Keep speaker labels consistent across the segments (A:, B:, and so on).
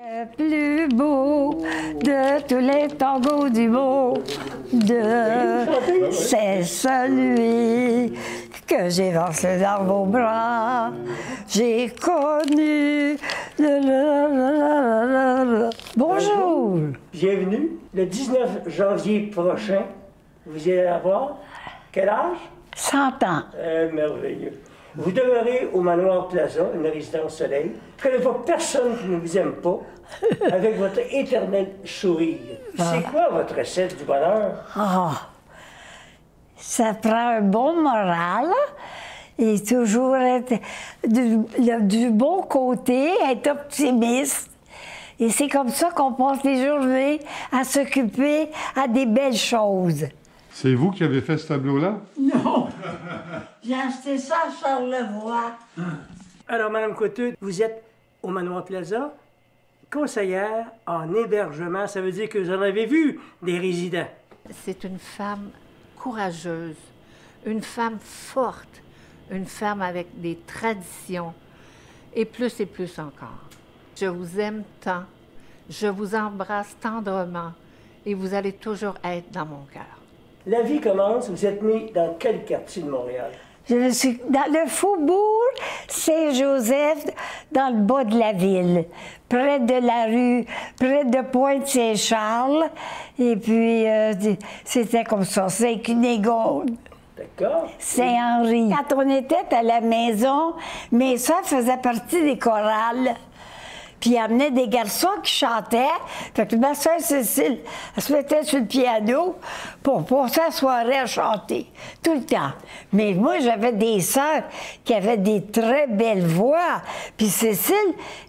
A: Le plus beau de tous les tangos du monde, c'est celui que j'ai lancé dans vos bras. J'ai connu. Bonjour.
B: Bienvenue. Le 19 janvier prochain, vous allez avoir quel âge?
A: 100 ans.
B: Merveilleux. Vous demeurez au Manoir Plaza, une résidence soleil. Je ne connais pas personne qui ne vous aime pas, avec votre éternel sourire. C'est quoi votre recette du bonheur?
A: Ça prend un bon moral et toujours être du bon côté, être optimiste. Et c'est comme ça qu'on passe les journées à s'occuper à des belles choses.
C: C'est vous qui avez fait ce tableau-là?
A: Non! J'ai acheté ça à Charlevoix.
B: Alors, Mme Couteux, vous êtes au Manoir Plaza, conseillère en hébergement. Ça veut dire que vous en avez vu des résidents.
D: C'est une femme courageuse, une femme forte, une femme avec des traditions et plus encore. Je vous aime tant, je vous embrasse tendrement et vous allez toujours être dans mon cœur.
B: La vie commence, vous êtes né dans quel quartier de Montréal?
A: Je suis dans le faubourg Saint-Joseph, dans le bas de la ville, près de la rue, près de Pointe-Saint-Charles. Et puis, c'était comme ça, Saint-Cunégonde.
B: D'accord.
A: Saint-Henri. Quand on était à la maison, mes soeurs faisaient partie des chorales. Puis il amenait des garçons qui chantaient. Fait que ma soeur Cécile, elle se mettait sur le piano pour passer la soirée à chanter, tout le temps. Mais moi, j'avais des sœurs qui avaient des très belles voix. Puis Cécile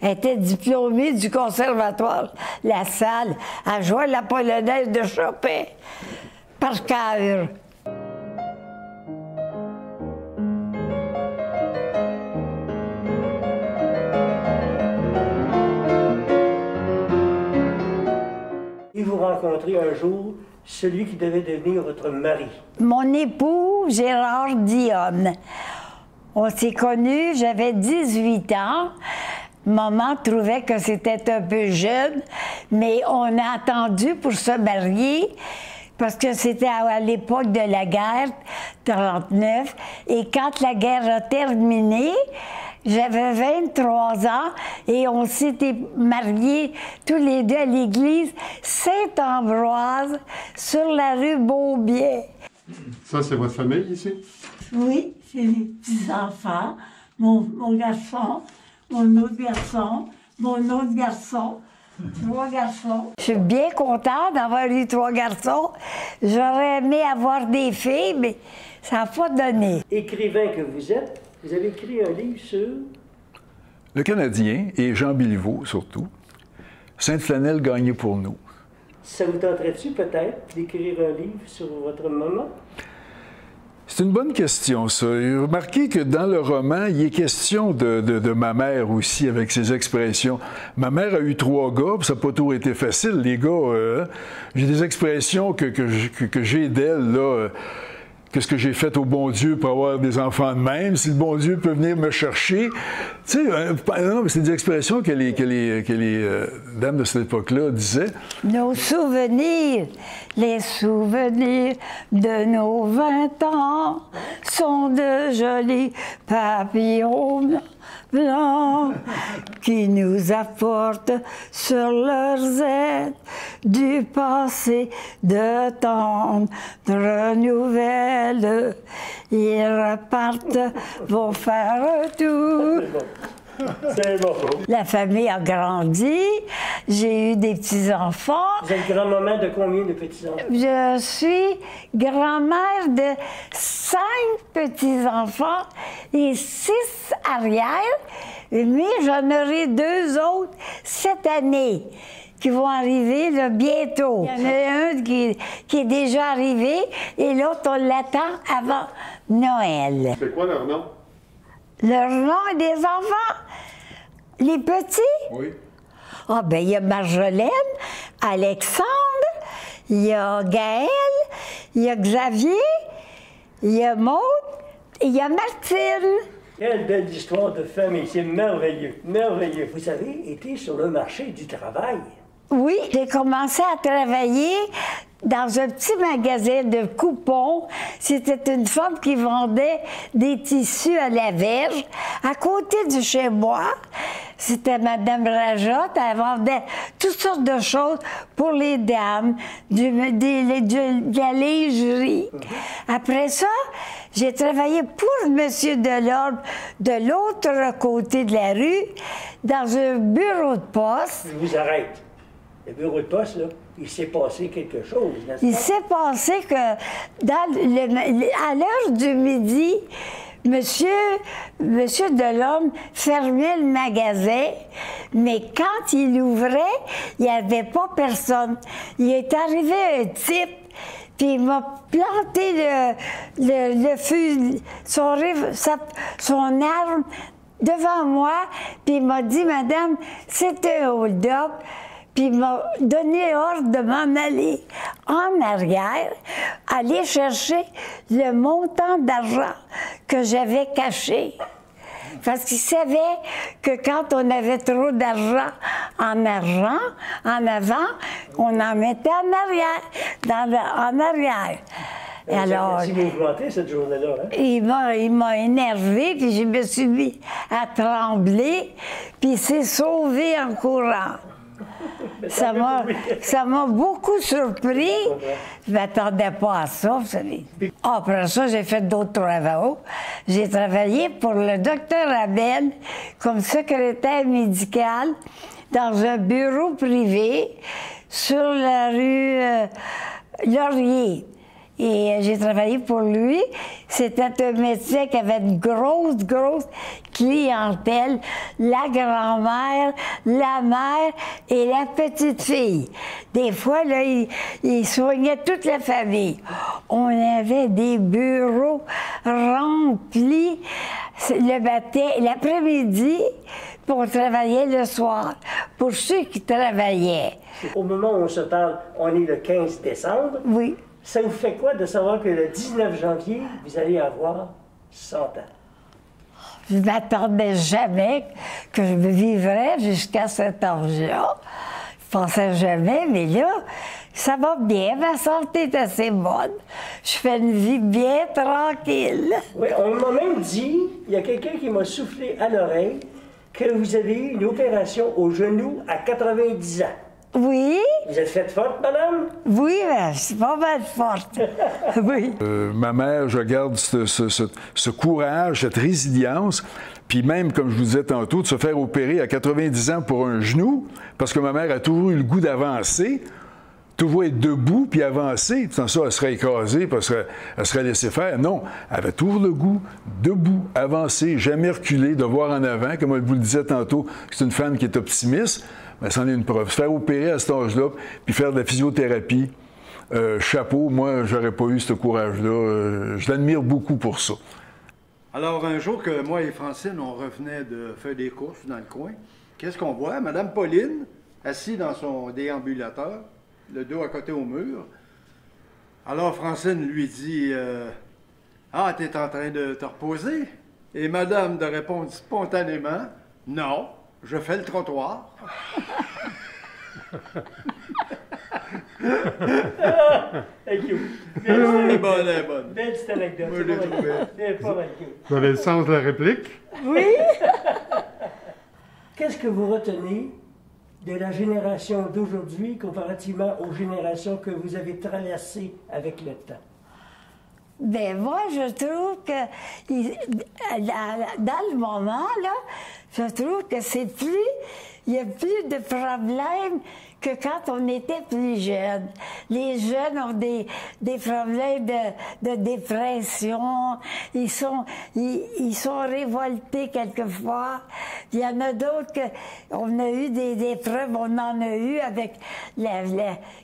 A: était diplômée du conservatoire La Salle. Elle jouait la polonaise de Chopin par cœur.
B: Et vous rencontrez un jour celui qui devait devenir votre mari.
A: Mon époux, Gérard Dionne. On s'est connus, j'avais 18 ans. Maman trouvait que c'était un peu jeune, mais on a attendu pour se marier parce que c'était à l'époque de la guerre, 1939. Et quand la guerre a terminé, j'avais 23 ans et on s'était mariés tous les deux à l'église Saint-Ambroise sur la rue Beaubien.
C: Ça, c'est votre famille ici?
A: Oui, c'est les petits-enfants, mon garçon, mon autre garçon, mon autre garçon, 3 garçons. Je suis bien contente d'avoir eu 3 garçons. J'aurais aimé avoir des filles, mais ça n'a pas donné.
B: Écrivain que vous êtes, vous avez écrit un livre sur...
E: Le Canadien et Jean Béliveau, surtout. Sainte-Flanelle gagnée pour nous.
B: Ça vous tenterait-tu peut-être d'écrire un livre sur votre maman?
E: C'est une bonne question, ça. Remarquez que dans le roman, il est question de ma mère aussi, avec ses expressions. Ma mère a eu 3 gars, puis ça n'a pas toujours été facile. Les gars, j'ai des expressions que j'ai d'elle, là. Qu'est-ce que j'ai fait au bon Dieu pour avoir des enfants de même? Si le bon Dieu peut venir me chercher. Tu sais, non, mais c'est des expressions que les dames de cette époque-là disaient.
A: Nos souvenirs, les souvenirs de nos 20 ans sont de jolis papillons blancs qui nous apportent sur leurs ailes du passé de tendres nouvelles. Ils repartent, vont faire un tour.
B: C'est bon.
A: La famille a grandi, j'ai eu des petits-enfants.
B: Vous êtes grand-maman de combien de petits-enfants?
A: Je suis grand-mère de 5 petits-enfants et 6 arrières. Mais j'en aurai 2 autres cette année qui vont arriver là, bientôt. Il y en a un qui est déjà arrivé et l'autre, on l'attend avant Noël.
C: C'est quoi leur nom?
A: Leur nom des enfants? Les petits?
E: Oui.
A: Ah, ben il y a Marjolaine, Alexandre, il y a Gaël, il y a Xavier, il y a Maude, et il y a Martine.
B: Quelle belle histoire de famille, c'est merveilleux, merveilleux. Vous avez été sur le marché du travail.
A: Oui, j'ai commencé à travailler dans un petit magasin de coupons. C'était une femme qui vendait des tissus à la verge. À côté de chez moi, c'était Mme Rajotte. Elle vendait toutes sortes de choses pour les dames, de la lingerie. Après ça, j'ai travaillé pour M. Delorme de l'autre côté de la rue, dans un bureau de poste.
B: Je vous arrête. Le bureau de poste, là, il s'est passé quelque chose, n'est-ce pas?
A: Il s'est passé que, à l'heure du midi, Monsieur Delorme fermait le magasin, mais quand il ouvrait, il n'y avait pas personne. Il est arrivé un type, puis il m'a planté le feu, son arme devant moi, puis il m'a dit, Madame, c'est un hold-up. Puis il m'a donné ordre de m'en aller en arrière, aller chercher le montant d'argent que j'avais caché. Parce qu'il savait que quand on avait trop d'argent en avant, on en mettait en arrière.
B: Et alors, si vous mouvementez cette journée-là, hein?
A: Il m'a énervé, puis je me suis mis à trembler, puis il s'est sauvé en courant. Ça m'a beaucoup surpris. Je ne m'attendais pas à ça, vous savez. Après ça, j'ai fait d'autres travaux. J'ai travaillé pour le docteur Abel comme secrétaire médicale dans un bureau privé sur la rue Laurier. Et j'ai travaillé pour lui. C'était un médecin qui avait une grosse clientèle. La grand-mère, la mère et la petite-fille. Des fois, là, il soignait toute la famille. On avait des bureaux remplis le matin, l'après-midi, pour travailler le soir, pour ceux qui travaillaient.
B: Au moment où on se parle, on est le 15 décembre.
A: Oui.
B: Ça vous fait quoi de savoir que le 19 janvier, vous allez avoir 100 ans?
A: Je ne m'attendais jamais que je vivrais jusqu'à cet âge-là. Je ne pensais jamais, mais là, ça va bien, ma santé est assez bonne. Je fais une vie bien tranquille.
B: Oui, on m'a même dit, il y a quelqu'un qui m'a soufflé à l'oreille que vous avez eu une opération au genou à 90 ans.
A: Oui.
B: Vous êtes faite forte, madame?
A: Oui, je suis pas mal forte. Oui.
E: Ma mère, je garde ce courage, cette résilience, puis même, comme je vous disais tantôt, de se faire opérer à 90 ans pour un genou, parce que ma mère a toujours eu le goût d'avancer, toujours être debout puis avancer. Sans ça, elle serait écrasée, puis elle serait laissée faire. Non, elle avait toujours le goût, debout, avancer, jamais reculer, de voir en avant. Comme elle vous le disait tantôt, c'est une femme qui est optimiste. Ben, c'en est une preuve. Se faire opérer à cet âge-là, puis faire de la physiothérapie, chapeau, moi, j'aurais pas eu ce courage-là. Je l'admire beaucoup pour ça.
F: Alors, un jour que moi et Francine, on revenait de faire des courses dans le coin, qu'est-ce qu'on voit? Madame Pauline, assise dans son déambulateur, le dos à côté au mur. Alors, Francine lui dit « Ah, t'es en train de te reposer? » Et Madame de répondre spontanément « Non. » Je fais le trottoir.
B: Thank you.
F: Elle est bonne.
B: Belle petite anecdote.
F: Moi, je l'ai trouvé.
B: C'est pas mal cute.
C: Vous avez le sens de la réplique?
A: Oui.
B: Qu'est-ce que vous retenez de la génération d'aujourd'hui comparativement aux générations que vous avez traversées avec le temps?
A: Ben moi, je trouve que dans le moment, là, je trouve que il y a plus de problèmes que quand on était plus jeune. Les jeunes ont des problèmes de dépression, ils sont révoltés quelquefois. Il y en a d'autres on a eu des preuves, on en a eu avec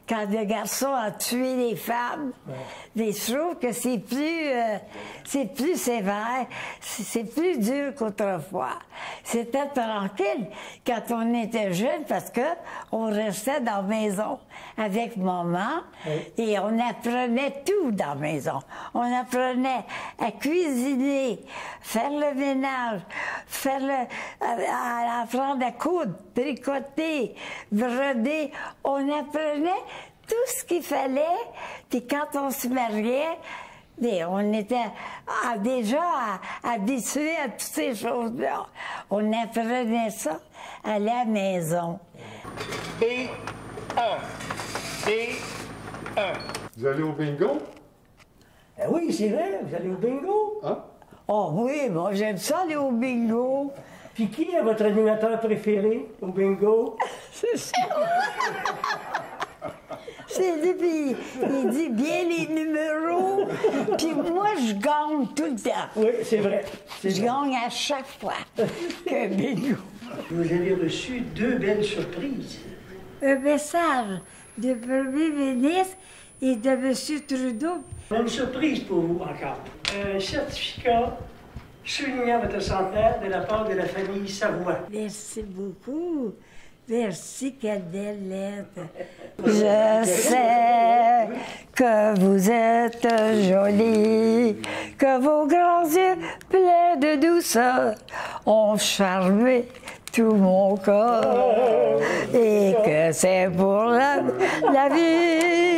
A: quand le garçon a tué les femmes. Ouais. Mais je trouve que c'est plus sévère, c'est plus dur qu'autrefois. C'était tranquille quand on on était jeunes parce que on restait dans la maison avec maman et on apprenait tout dans la maison. On apprenait à cuisiner, faire le ménage, à apprendre à coudre, tricoter, broder. On apprenait tout ce qu'il fallait. Puis quand on se mariait, on était déjà habitués à toutes ces choses-là. On apprenait ça à la maison.
B: B1. B1.
C: Vous allez au bingo?
B: Ben oui, c'est vrai, vous allez au bingo.
C: Hein?
A: Oh oui, moi j'aime ça aller au bingo.
B: Puis qui est votre animateur préféré au bingo?
A: C'est ça. C'est lui, puis il dit bien les numéros. Puis moi, je gagne tout le temps.
B: Oui, c'est vrai.
A: Je gagne à chaque fois que bingo.
B: Vous avez reçu 2 belles surprises.
A: Un message du premier ministre et de M. Trudeau.
B: On a une surprise pour vous encore. Un certificat soulignant votre centenaire de la part de la famille Savoie.
A: Merci beaucoup. Merci, quelle belle lettre. Je sais que vous êtes jolie, que vos grands yeux pleins de douceur ont charmé tout mon corps et que c'est pour la vie